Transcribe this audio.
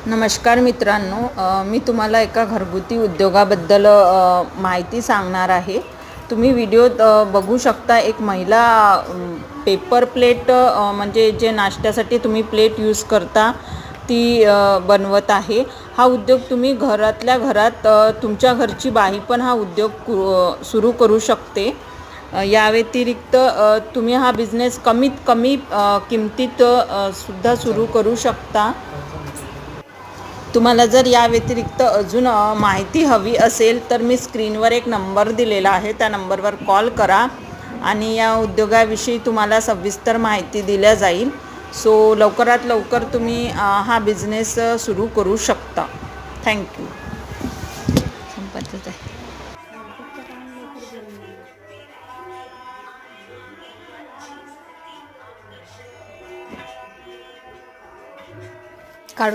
नमस्कार मित्रांनो, मी तुम्हाला एका घरगुती उद्योगाबद्दल माहिती सांगणार आहे. तुम्ही व्हिडिओत बघू शकता. एक महिला पेपर प्लेट म्हणजे जे नाश्त्यासाठी तुम्ही प्लेट यूज करता ती बनवत आहे. हा उद्योग तुम्ही घरातल्या घरात तुमच्या घरची बाई पण हा उद्योग सुरू करू शकते. या व्यतिरिक्त तुम्ही हा बिझनेस कमीत कमी किमतीत सुद्धा सुरू करू शकता. तुम्हाला जर या व्यतिरिक्त अजून माहिती हवी असेल तर मी स्क्रीनवर एक नंबर दिलेला आहे, त्या नंबरवर कॉल करा आणि या उद्योगाविषयी तुम्हाला सविस्तर माहिती दिल्या जाईल. सो लवकरात लवकर तुम्ही हा बिझनेस सुरू करू शकता. थँक्यू.